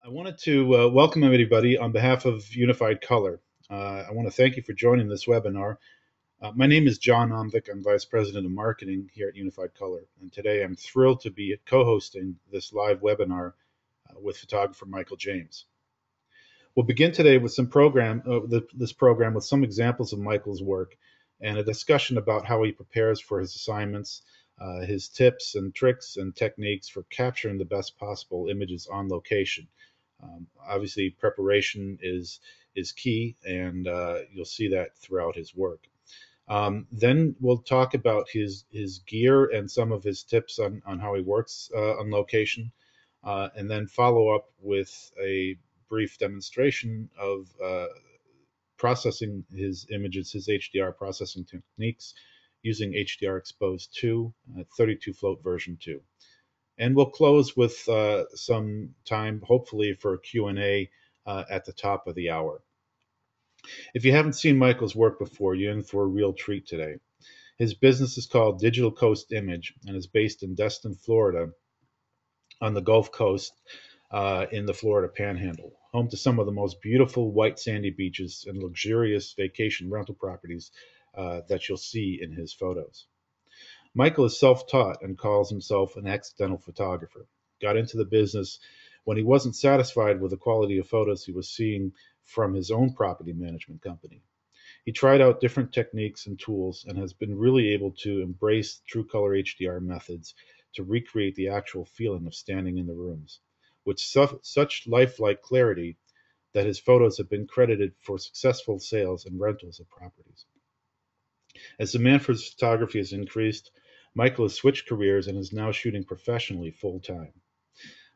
I wanted to welcome everybody on behalf of Unified Color. I want to thank you for joining this webinar. My name is John Omvik. I'm Vice President of Marketing here at Unified Color. And today I'm thrilled to be co-hosting this live webinar with photographer Michael James. We'll begin today with this program with some examples of Michael's work and a discussion about how he prepares for his assignments, his tips and tricks and techniques for capturing the best possible images on location. Obviously, preparation is key, and you'll see that throughout his work. Then we'll talk about his gear and some of his tips on how he works on location, and then follow up with a brief demonstration of processing his images, his HDR processing techniques using HDR Expose 2, 32 float version 2. And we'll close with some time, hopefully, for a Q&A at the top of the hour. If you haven't seen Michael's work before, you're in for a real treat today. His business is called Digital Coast Image and is based in Destin, Florida, on the Gulf Coast in the Florida Panhandle, home to some of the most beautiful white sandy beaches and luxurious vacation rental properties that you'll see in his photos. Michael is self-taught and calls himself an accidental photographer. Got into the business when he wasn't satisfied with the quality of photos he was seeing from his own property management company. He tried out different techniques and tools and has been really able to embrace true color HDR methods to recreate the actual feeling of standing in the rooms, with such lifelike clarity that his photos have been credited for successful sales and rentals of properties. As demand for photography has increased, Michael has switched careers and is now shooting professionally full time.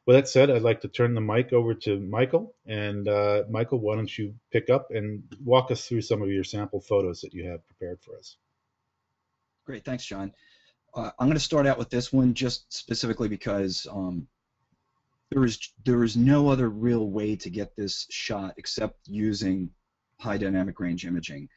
With that said, I'd like to turn the mic over to Michael. And Michael, why don't you pick up and walk us through some of your sample photos that you have prepared for us? Great, thanks, John. I'm going to start out with this one just specifically because there is no other real way to get this shot except using high dynamic range imaging.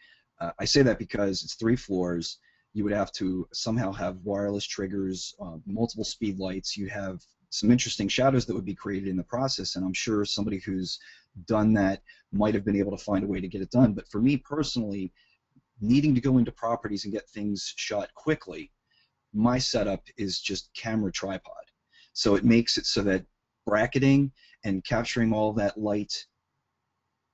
I say that because it's 3 floors. You would have to somehow have wireless triggers, multiple speed lights. You have some interesting shadows that would be created in the process, and I'm sure somebody who's done that might have been able to find a way to get it done. But for me personally, needing to go into properties and get things shot quickly, my setup is just camera tripod. So it makes it so that bracketing and capturing all that light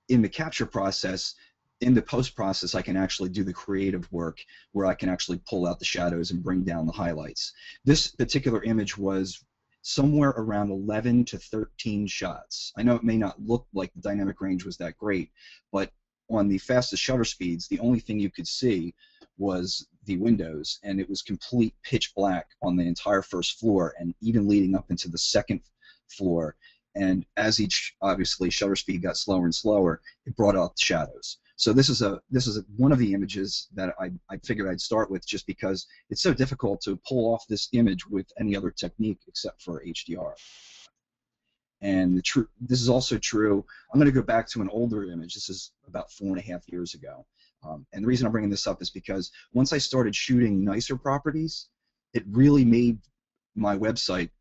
in the capture process, in the post process, I can actually do the creative work where I can actually pull out the shadows and bring down the highlights. This particular image was somewhere around 11 to 13 shots. I know it may not look like the dynamic range was that great, but on the fastest shutter speeds, the only thing you could see was the windows, and it was complete pitch black on the entire first floor and even leading up into the second floor. And as each, obviously, shutter speed got slower and slower, it brought out the shadows. So this is one of the images that I figured I'd start with, just because it's so difficult to pull off this image with any other technique except for HDR. And this is also true. I'm going to go back to an older image. This is about 4.5 years ago. And the reason I'm bringing this up is because once I started shooting nicer properties, it really made my website,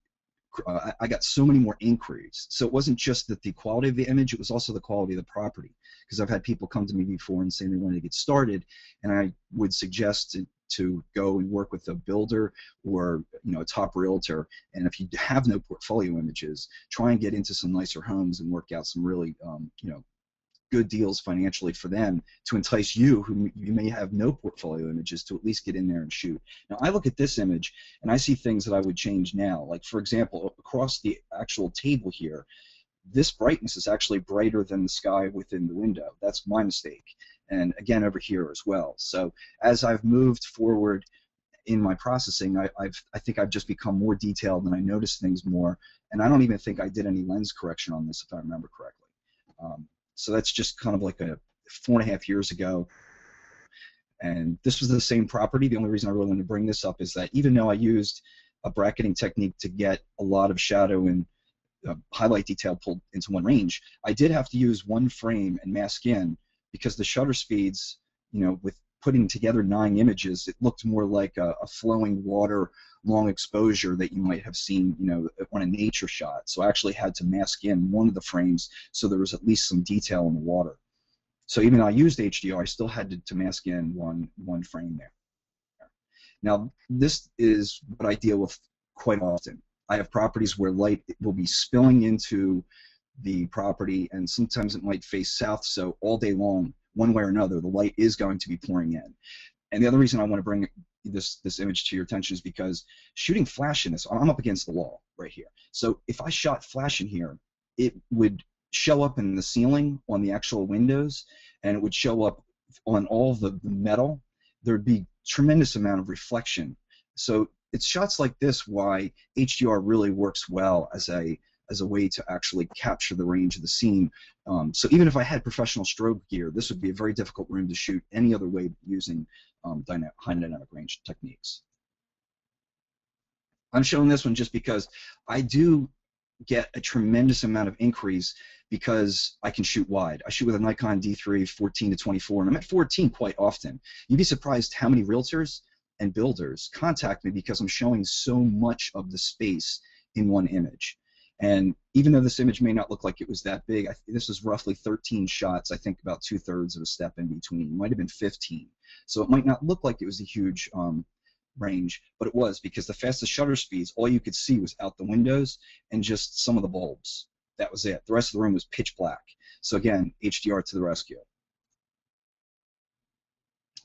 I got so many more inquiries. So it wasn't just that the quality of the image, it was also the quality of the property. Because I've had people come to me before and say they wanted to get started, and I would suggest to go and work with a builder or a top realtor. And if you have no portfolio images, try and get into some nicer homes and work out some really good deals financially for them to entice you, who you may have no portfolio images, to at least get in there and shoot. Now, I look at this image and I see things that I would change now. Like, for example, across the actual table here, this brightness is actually brighter than the sky within the window. That's my mistake. And again, over here as well. So as I've moved forward in my processing, I think I've just become more detailed and I notice things more. And I don't even think I did any lens correction on this, if I remember correctly. So that's just kind of like 4.5 years ago. And this was the same property. The only reason I really wanted to bring this up is that even though I used a bracketing technique to get a lot of shadow and highlight detail pulled into one range, I did have to use one frame and mask in, because the shutter speeds, with putting together 9 images, it looked more like a flowing water, long exposure that you might have seen, on a nature shot. So I actually had to mask in one of the frames so there was at least some detail in the water. So even though I used HDR, I still had to mask in one frame there. Now, this is what I deal with quite often. I have properties where light will be spilling into the property, and sometimes it might face south, so all day long, one way or another, the light is going to be pouring in. And the other reason I want to bring this image to your attention is because shooting flash in this, I'm up against the wall right here. So if I shot flash in here, it would show up in the ceiling on the actual windows, and it would show up on all the metal. There'd be tremendous amount of reflection. So it's shots like this why HDR really works well as a way to actually capture the range of the scene. So even if I had professional strobe gear, this would be a very difficult room to shoot any other way using high dynamic range techniques. I'm showing this one just because I do get a tremendous amount of increase because I can shoot wide. I shoot with a Nikon D3 14 to 24, and I'm at 14 quite often. You'd be surprised how many realtors and builders contact me because I'm showing so much of the space in one image. And even though this image may not look like it was that big, this was roughly 13 shots, I think about 2/3 of a step in between. It might have been 15. So it might not look like it was a huge range, but it was, because the fastest shutter speeds, all you could see was out the windows and just some of the bulbs. That was it. The rest of the room was pitch black. So again, HDR to the rescue.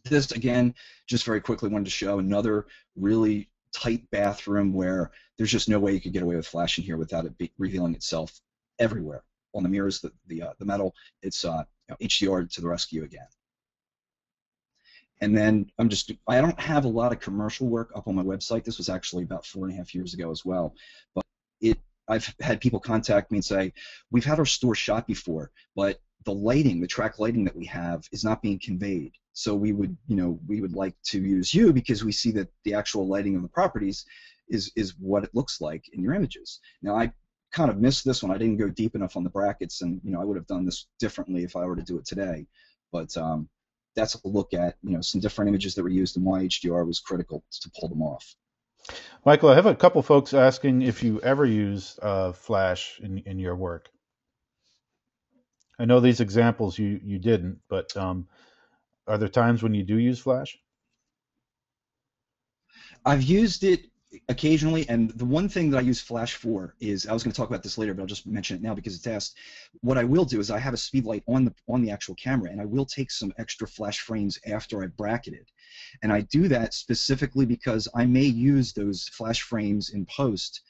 This, again, just very quickly wanted to show another really tight bathroom where there's just no way you could get away with flash in here without it revealing itself everywhere. On the mirrors, the metal, it's HDR to the rescue again. And then I don't have a lot of commercial work up on my website. This was actually about 4.5 years ago as well. But I've had people contact me and say, we've had our store shot before, but the lighting, the track lighting that we have is not being conveyed. So we would like to use you because we see that the actual lighting of the properties is what it looks like in your images. Now, I kind of missed this one. I didn't go deep enough on the brackets, and I would have done this differently if I were to do it today. But that's a look at some different images that were used and why HDR was critical to pull them off. Michael, I have a couple folks asking if you ever use flash in your work. I know these examples you didn't, but are there times when you do use flash? I've used it occasionally, and the one thing that I use flash for is, I was going to talk about this later, but I'll just mention it now because it's asked. What I will do is I have a speed light on the actual camera, and I will take some extra flash frames after I've bracketed. And I do that specifically because I may use those flash frames in post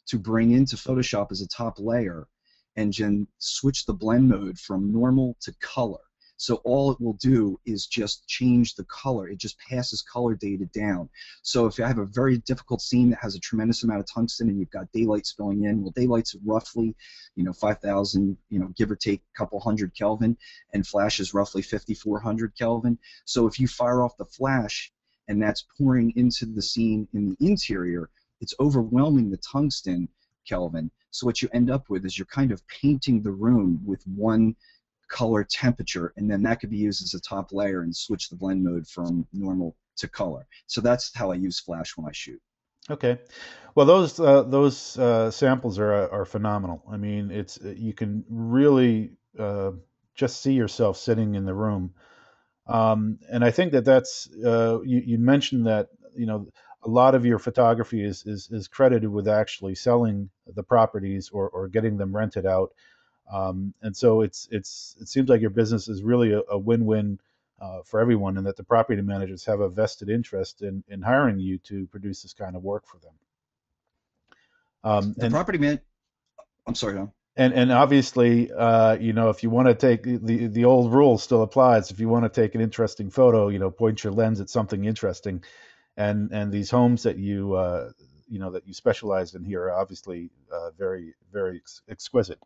to bring into Photoshop as a top layer and then switch the blend mode from normal to color. So all it will do is just change the color. It just passes color data down. So if I have a very difficult scene that has a tremendous amount of tungsten and you've got daylight spilling in, well, daylight's roughly 5,000, give or take a couple hundred Kelvin, and flash is roughly 5,400 Kelvin. So if you fire off the flash and that's pouring into the scene in the interior, it's overwhelming the tungsten Kelvin. So what you end up with is you're kind of painting the room with one color temperature, and then that could be used as a top layer and switch the blend mode from normal to color. So that's how I use flash when I shoot. Okay, well those samples are phenomenal. I mean, you can really just see yourself sitting in the room, and I think that's you mentioned that a lot of your photography is credited with actually selling the properties or getting them rented out. And so it seems like your business is really a win-win for everyone, and that the property managers have a vested interest in hiring you to produce this kind of work for them. I'm sorry, Tom. And obviously, if you want to take the old rule still applies. If you want to take an interesting photo, point your lens at something interesting, and these homes that you specialize in here are obviously very, very exquisite.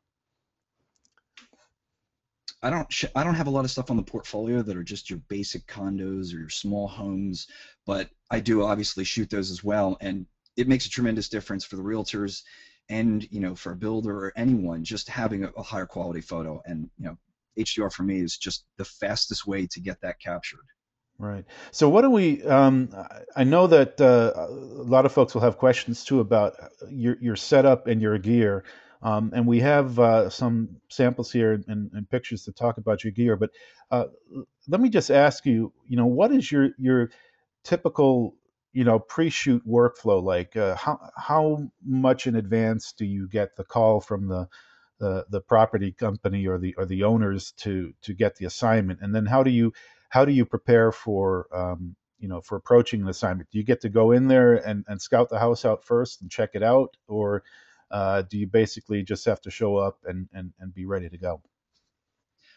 I don't have a lot of stuff on the portfolio that are just your basic condos or your small homes, but I do obviously shoot those as well, and it makes a tremendous difference for the realtors and for a builder or anyone just having a higher quality photo. And HDR for me is just the fastest way to get that captured. Right. So what do we? I know that a lot of folks will have questions too about your setup and your gear, and we have some samples here and pictures to talk about your gear. But uh, let me just ask you, what is your typical, pre-shoot workflow like? How much in advance do you get the call from the property company or the owners to get the assignment, and then how do you prepare for for approaching an assignment? Do you get to go in there and scout the house out first and check it out, or do you basically just have to show up and be ready to go?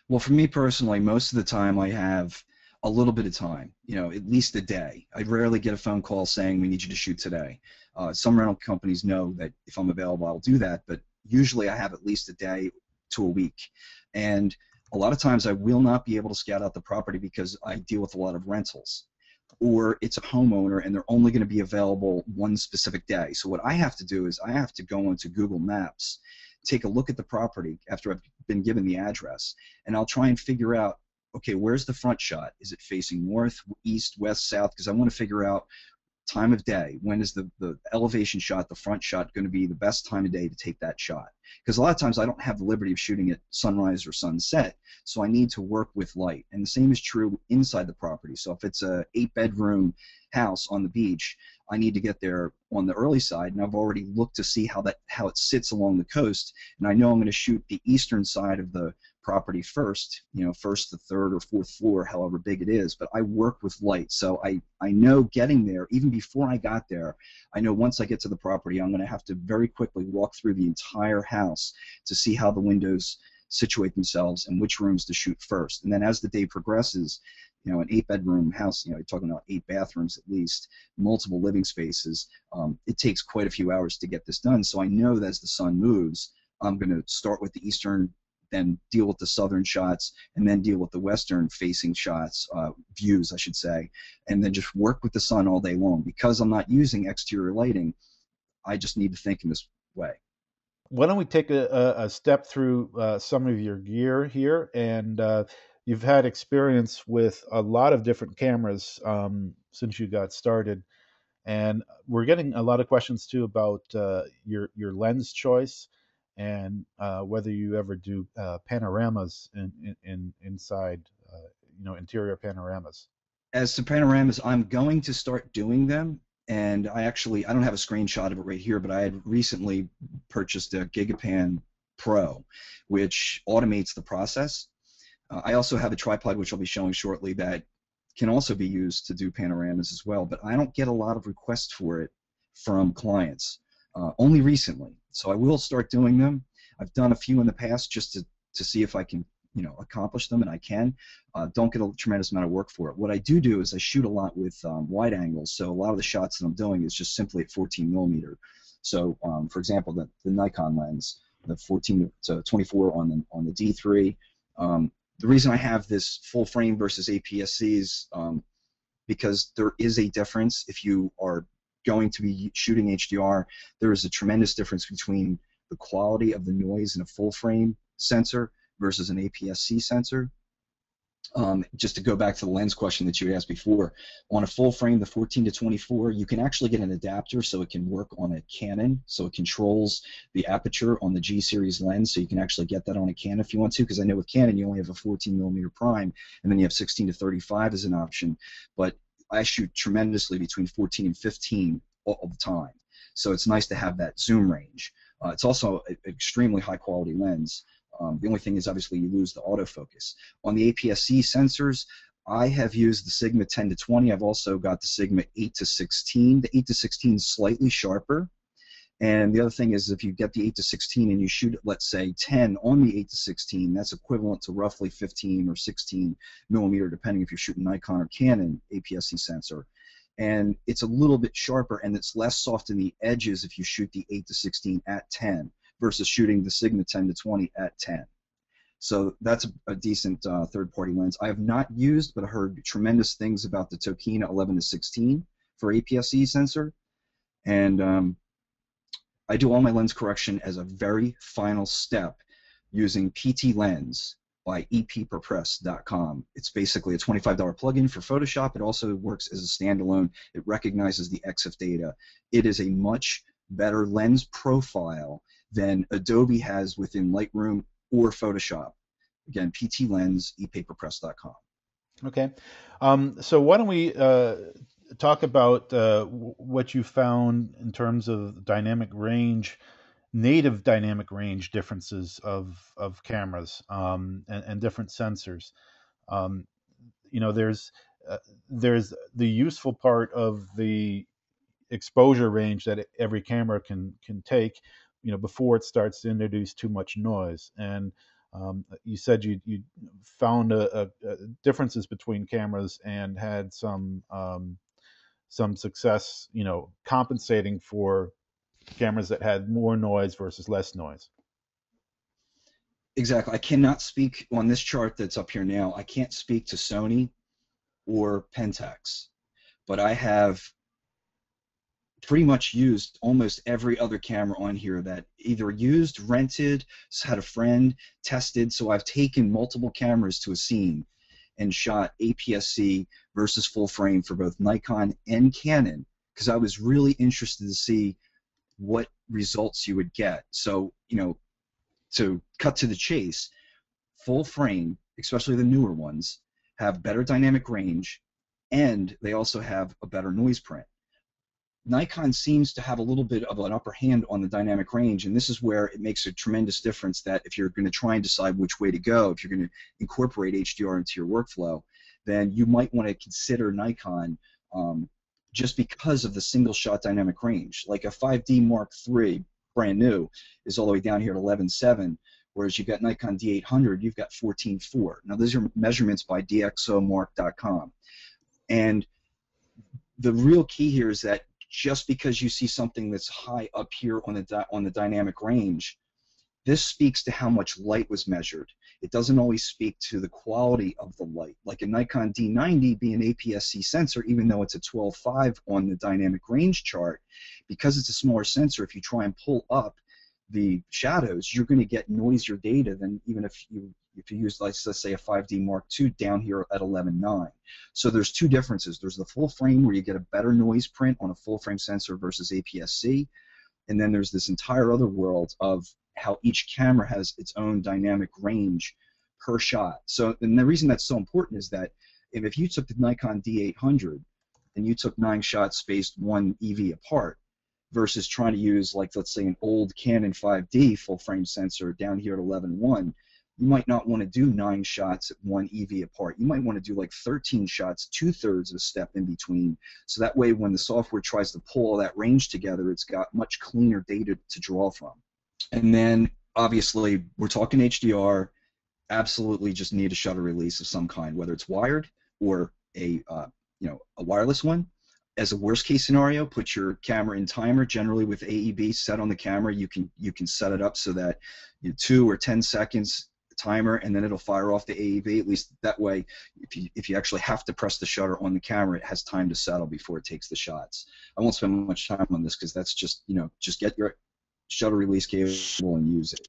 Well, for me personally, most of the time I have a little bit of time, at least a day. I rarely get a phone call saying we need you to shoot today. Some rental companies know that if I'm available, I'll do that, but usually I have at least a day to a week. And a lot of times I will not be able to scout out the property because I deal with a lot of rentals. Or it's a homeowner and they're only going to be available one specific day. So what I have to do is I have to go onto Google Maps, take a look at the property after I've been given the address, and I'll try and figure out, okay, where's the front shot? Is it facing north, east, west, south? Because I want to figure out time of day. When is the elevation shot, the front shot, going to be the best time of day to take that shot? Because a lot of times I don't have the liberty of shooting at sunrise or sunset, so I need to work with light. And the same is true inside the property. So if it's a 8-bedroom house on the beach, I need to get there on the early side, and I've already looked to see how it sits along the coast, and I know I'm going to shoot the eastern side of the property first, first to third or fourth floor, however big it is. But I work with light, so I know getting there, even before I got there, I know once I get to the property, I'm going to have to very quickly walk through the entire house to see how the windows situate themselves and which rooms to shoot first. And then as the day progresses, an 8-bedroom house, you're talking about 8 bathrooms at least, multiple living spaces, it takes quite a few hours to get this done. So I know that as the sun moves, I'm going to start with the eastern, then deal with the southern shots, and then deal with the western facing shots, views, I should say, and then just work with the sun all day long. Because I'm not using exterior lighting, I just need to think in this way. Why don't we take a step through some of your gear here? And you've had experience with a lot of different cameras since you got started, and we're getting a lot of questions too about your lens choice and whether you ever do panoramas inside, interior panoramas. As to panoramas, I'm going to start doing them, and I don't have a screenshot of it right here, but I had recently purchased a Gigapan Pro, which automates the process. I also have a tripod, which I'll be showing shortly, that can also be used to do panoramas as well, but I don't get a lot of requests for it from clients, only recently. So I will start doing them. I've done a few in the past just to see if I can accomplish them, and I can. Don't get a tremendous amount of work for it. What I do is I shoot a lot with wide angles, so a lot of the shots that I'm doing is just simply at 14 millimeter. So, for example, the Nikon lens, the 14 to 24 on the D3. The reason I have this full frame versus APS-Cs, because there is a difference. If you are going to be shooting HDR, there is a tremendous difference between the quality of the noise in a full frame sensor versus an APS-C sensor. Just to go back to the lens question that you asked before, on a full frame, the 14 to 24, you can actually get an adapter so it can work on a Canon, so it controls the aperture on the G series lens, so you can actually get that on a Canon if you want to, because I know with Canon you only have a 14 millimeter prime, and then you have 16 to 35 as an option, but I shoot tremendously between 14 and 15 all the time, so it's nice to have that zoom range. It's also an extremely high quality lens. The only thing is obviously you lose the autofocus. On the APS-C sensors, I have used the Sigma 10 to 20. I've also got the Sigma 8 to 16. The 8 to 16 is slightly sharper. And the other thing is if you get the 8 to 16 and you shoot, let's say, 10 on the 8 to 16, that's equivalent to roughly 15 or 16 millimeter, depending if you're shooting Nikon or Canon APS-C sensor. And it's a little bit sharper, and it's less soft in the edges if you shoot the 8 to 16 at 10 versus shooting the Sigma 10 to 20 at 10. So that's a decent third-party lens. I have not used, but I heard tremendous things about the Tokina 11 to 16 for APS-C sensor. And I do all my lens correction as a very final step using PT lens by epperpress.com. It's basically a $25 plugin for Photoshop. It also works as a standalone. It recognizes the EXIF data. It is a much better lens profile than Adobe has within Lightroom or Photoshop. Again, PT Lens, epperpress.com. Okay. So why don't we talk about what you found in terms of dynamic range, native dynamic range differences of cameras and different sensors. Um, there's the useful part of the exposure range that every camera can take, before it starts to introduce too much noise. And you said you found differences between cameras and had some success, compensating for cameras that had more noise versus less noise. Exactly. I cannot speak on this chart that's up here now. I can't speak to Sony or Pentax, but I have pretty much used almost every other camera on here that either used, rented, had a friend, tested. So I've taken multiple cameras to a scene and shot APS-C versus full frame for both Nikon and Canon because I was really interested to see what results you would get. So, to cut to the chase, full frame, especially the newer ones, have better dynamic range and they also have a better noise print. Nikon seems to have a little bit of an upper hand on the dynamic range, and this is where it makes a tremendous difference that if you're going to try and decide which way to go, if you're going to incorporate HDR into your workflow, then you might want to consider Nikon just because of the single-shot dynamic range. Like a 5D Mark III, brand new, is all the way down here at 11.7, whereas you've got Nikon D800, you've got 14.4. Now, those are measurements by DxOMark.com. And the real key here is that just because you see something that's high up here on the dynamic range, this speaks to how much light was measured. It doesn't always speak to the quality of the light. Like a Nikon D90 being an APS-C sensor, even though it's a 12.5 on the dynamic range chart, because it's a smaller sensor, if you try and pull up the shadows, you're going to get noisier data than even if you use, like, let's say, a 5D Mark II down here at 11.9. So there's two differences. There's the full frame where you get a better noise print on a full frame sensor versus APS-C, and then there's this entire other world of how each camera has its own dynamic range per shot. So, and the reason that's so important is that if you took the Nikon D800 and you took 9 shots spaced 1 EV apart versus trying to use, like, let's say, an old Canon 5D full frame sensor down here at 11.1, you might not want to do 9 shots at 1 EV apart. You might want to do like 13 shots, 2/3 of a step in between. So that way when the software tries to pull all that range together, it's got much cleaner data to draw from. And then obviously we're talking HDR, absolutely just need a shutter release of some kind, whether it's wired or a wireless one. As a worst case scenario, put your camera in timer. Generally with AEB set on the camera, you can set it up so that 2 or 10 seconds timer, and then it'll fire off the AEB. At least that way, if you actually have to press the shutter on the camera, it has time to settle before it takes the shots. I won't spend much time on this because that's just just get your shutter release cable and use it.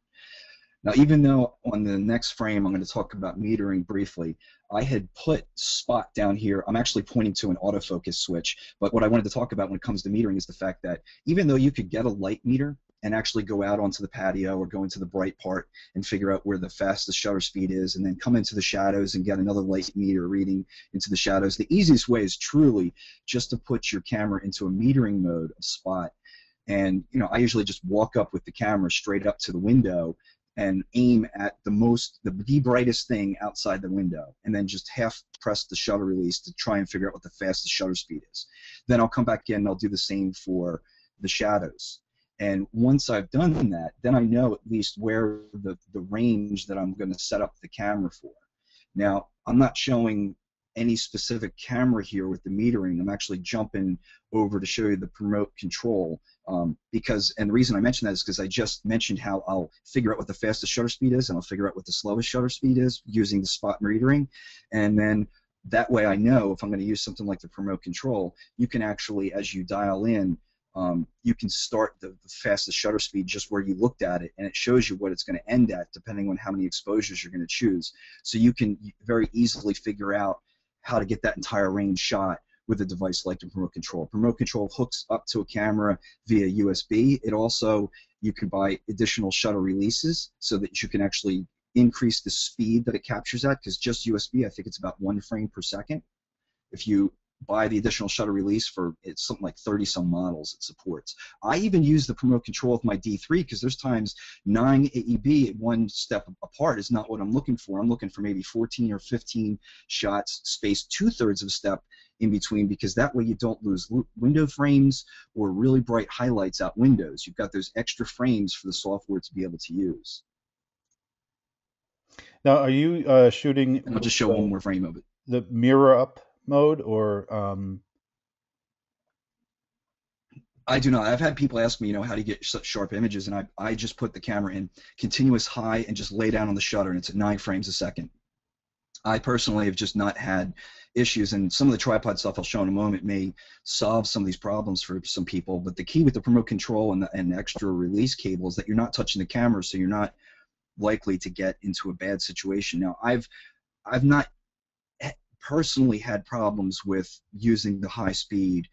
Now, even though on the next frame I'm going to talk about metering briefly, I had put spot down here. I'm actually pointing to an autofocus switch, but what I wanted to talk about when it comes to metering is the fact that even though you could get a light meter and actually go out onto the patio or go into the bright part and figure out where the fastest shutter speed is and then come into the shadows and get another light meter reading into the shadows, the easiest way is truly just to put your camera into a metering mode of spot. And I usually just walk up with the camera straight up to the window and aim at the brightest thing outside the window, and then just half press the shutter release to try and figure out what the fastest shutter speed is. Then I'll come back in and I'll do the same for the shadows. And once I've done that, then I know at least where the range that I'm going to set up the camera for. Now, I'm not showing any specific camera here with the metering. I'm actually jumping over to show you the remote control and the reason I mention that is because I just mentioned how I'll figure out what the fastest shutter speed is and I'll figure out what the slowest shutter speed is using the spot metering, and then that way I know if I'm going to use something like the remote control, you can actually, as you dial in, you can start the fastest shutter speed just where you looked at it, and it shows you what it's going to end at depending on how many exposures you're going to choose. So you can very easily figure out how to get that entire range shot with a device like the remote control. Remote control hooks up to a camera via USB. It also, you can buy additional shutter releases so that you can actually increase the speed that it captures at, because just USB, I think it's about 1 frame per second. If you buy the additional shutter release for, it's something like 30 some models it supports. I even use the remote control with my D3 because there's times 9 AEB at one step apart is not what I'm looking for. I'm looking for maybe 14 or 15 shots spaced 2/3 of a step in between, because that way you don't lose window frames or really bright highlights out windows. You've got those extra frames for the software to be able to use. Now, are you shooting And I'll just show one more frame of it. the mirror up mode, or I do not. I've had people ask me, how do you get such sharp images, and I just put the camera in continuous high and just lay down on the shutter, and it's at 9 frames a second. I personally have just not had issues, and some of the tripod stuff I'll show in a moment may solve some of these problems for some people, but the key with the remote control and the extra release cable is that you're not touching the camera, so you're not likely to get into a bad situation. Now, I've not personally had problems with using the high speed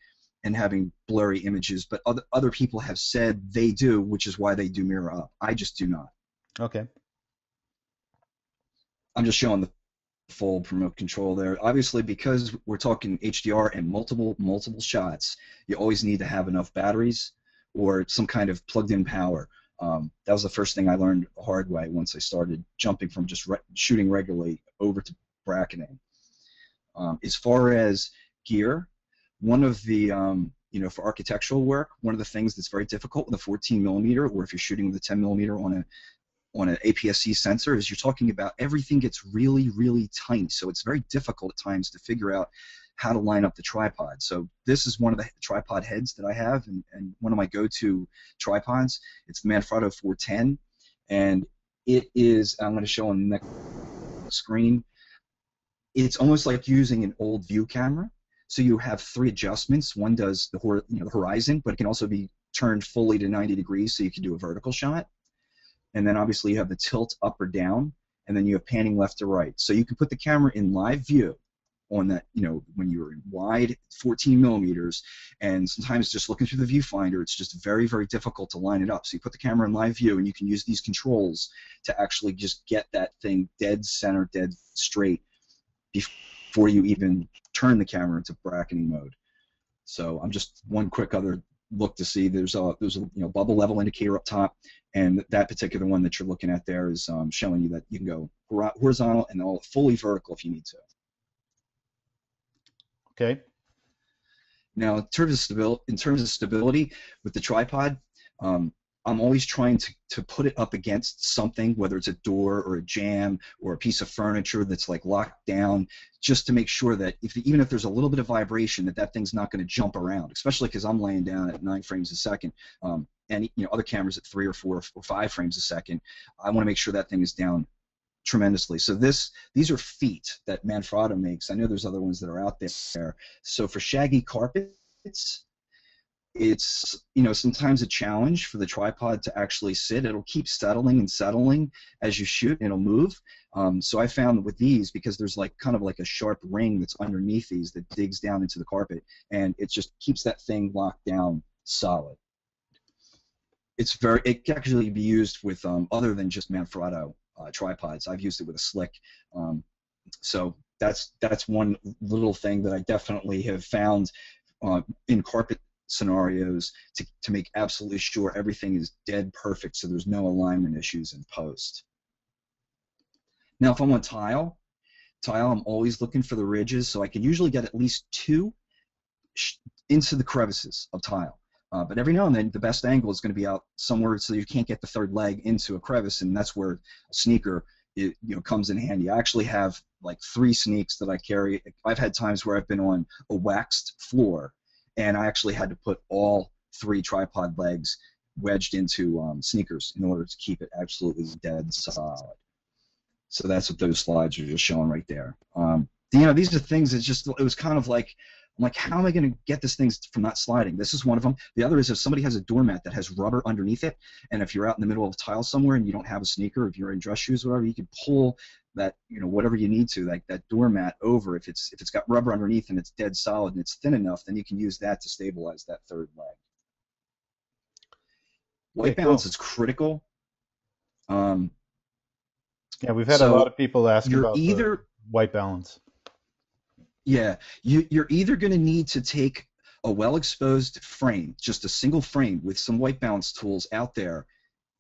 and having blurry images, but other people have said they do, which is why they do mirror up. I just do not. okay. I'm just showing the full remote control there. Obviously, because we're talking HDR and multiple shots, you always need to have enough batteries or some kind of plugged-in power. That was the first thing I learned the hard way once I started jumping from just shooting regularly over to bracketing. As far as gear, one of the, for architectural work, one of the things that's very difficult with a 14mm, or if you're shooting with a 10mm on an APS-C sensor, is you're talking about everything gets really, really tiny. So it's very difficult at times to figure out how to line up the tripod. So this is one of the tripod heads that I have, and one of my go-to tripods. It's the Manfrotto 410, and it is, I'm going to show on the next screen, it's almost like using an old view camera. So you have 3 adjustments. One does the horizon, but it can also be turned fully to 90 degrees, so you can do a vertical shot. And then obviously you have the tilt up or down, and then you have panning left to right. So you can put the camera in live view on that, when you're in wide 14mm, and sometimes just looking through the viewfinder, it's just very, very difficult to line it up. So you put the camera in live view, and you can use these controls to actually just get that thing dead center, dead straight before you even turn the camera into bracketing mode. So I'm just one quick other look to see. There's a bubble level indicator up top, and that particular one that you're looking at there is showing you that you can go horizontal and all fully vertical if you need to. Okay. Now, in terms of stability with the tripod, I'm always trying to put it up against something, whether it's a door or a jamb or a piece of furniture that's like locked down, just to make sure that even if there's a little bit of vibration, that thing's not going to jump around, especially because I'm laying down at 9 frames a second. And other cameras at 3 or 4 or 5 frames a second. I want to make sure that thing is down tremendously. So these are feet that Manfrotto makes. I know there's other ones that are out there. So for shaggy carpets, it's sometimes a challenge for the tripod to actually sit. It'll keep settling and settling as you shoot, and it'll move. So I found that with these, because there's kind of like a sharp ring that's underneath these that digs down into the carpet, and it just keeps that thing locked down solid. It can actually be used with other than just Manfrotto tripods. I've used it with a Slick. So that's one little thing that I definitely have found in carpet scenarios to make absolutely sure everything is dead perfect, so there's no alignment issues in post. Now, if I'm on tile, I'm always looking for the ridges, so I can usually get at least 2 into the crevices of tile. But every now and then, the best angle is going to be out somewhere so you can't get the third leg into a crevice, and that's where a sneaker comes in handy. I actually have like 3 sneaks that I carry. I've had times where I've been on a waxed floor, and I actually had to put all 3 tripod legs wedged into sneakers in order to keep it absolutely dead solid. So that's what those slides are just showing right there. These are things that it was kind of like I'm like, how am I going to get this thing from not sliding? This is one of them. The other is if somebody has a doormat that has rubber underneath it, and if you're out in the middle of a tile somewhere and you don't have a sneaker, if you're in dress shoes, or whatever, you can pull that, whatever you need to, like that doormat over. If it's got rubber underneath and it's dead solid and it's thin enough, then you can use that to stabilize that third leg. Okay, White balance cool. is critical. Um, Yeah, we've had a lot so of people ask you're about the either white balance. Yeah, you're either going to need to take a well-exposed frame, just a single frame with some white balance tools out there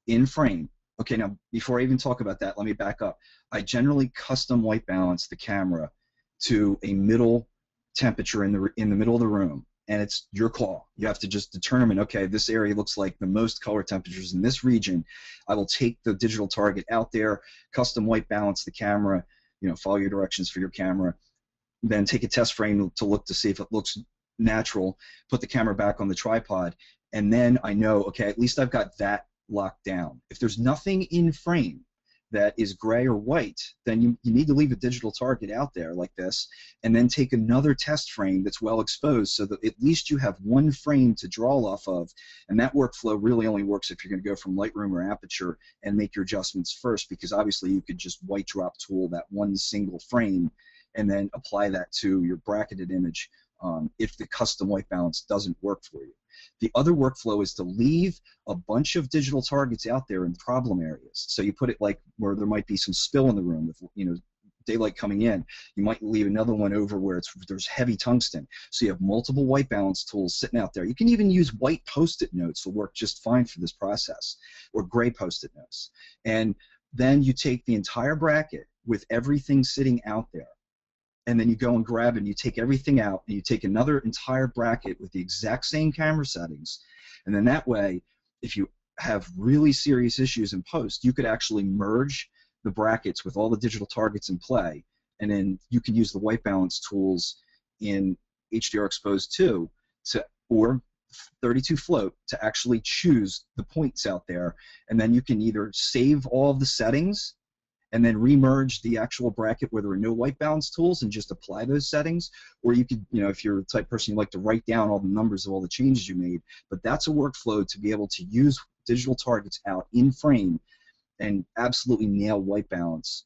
in frame. Okay, now before I even talk about that, let me back up. I generally custom white balance the camera to a middle temperature in the middle of the room, and it's your call. You have to just determine, okay, this area looks like the most color temperatures in this region. I will take the digital target out there, custom white balance the camera, follow your directions for your camera, then take a test frame to look to see if it looks natural, put the camera back on the tripod, and then I know, okay, at least I've got that locked down. If there's nothing in frame that is gray or white, then you need to leave a digital target out there like this, and then take another test frame that's well exposed so that at least you have one frame to draw off of. And that workflow really only works if you're going to go from Lightroom or Aperture and make your adjustments first, because obviously you could just white drop tool that one single frame and then apply that to your bracketed image if the custom white balance doesn't work for you. The other workflow is to leave a bunch of digital targets out there in problem areas. So you put it like where there might be some spill in the room with daylight coming in. You might leave another one over where there's heavy tungsten. So you have multiple white balance tools sitting out there. You can even use white post-it notes will work just fine for this process, or gray post-it notes. And then you take the entire bracket with everything sitting out there, and then you go and grab it and you take everything out and you take another entire bracket with the exact same camera settings, and then that way, if you have really serious issues in post, you could actually merge the brackets with all the digital targets in play, and then you can use the white balance tools in HDR Expose 2 or 32 float to actually choose the points out there, and then you can either save all of the settings and then remerge the actual bracket where there are no white balance tools and just apply those settings. Or you could, if you're the type of person you like to write down all the numbers of all the changes you made, but that's a workflow to be able to use digital targets out in frame and absolutely nail white balance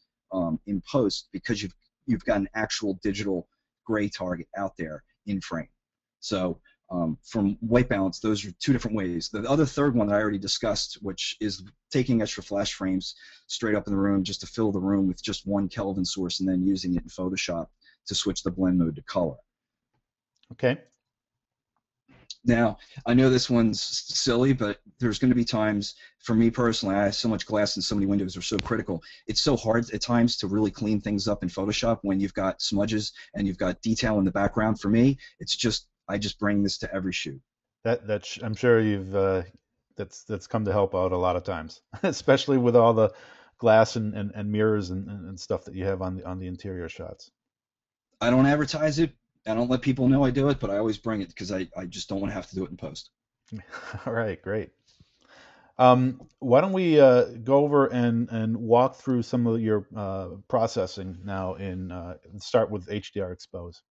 in post, because you've got an actual digital gray target out there in frame. So from white balance, those are two different ways. The other third one that I already discussed, which is taking extra flash frames straight up in the room just to fill the room with just one Kelvin source, and then using it in Photoshop to switch the blend mode to color. Okay. Now, I know this one's silly, but there's going to be times, for me personally, I have so much glass and so many windows are so critical. It's so hard at times to really clean things up in Photoshop when you've got smudges and you've got detail in the background. For me, I just bring this to every shoot. I'm sure you've that's come to help out a lot of times, especially with all the glass and mirrors and stuff that you have on the interior shots. I don't advertise it. I don't let people know I do it, but I always bring it because I just don't want to have to do it in post. All right, great. Why don't we go over and walk through some of your processing now start with HDR Expose.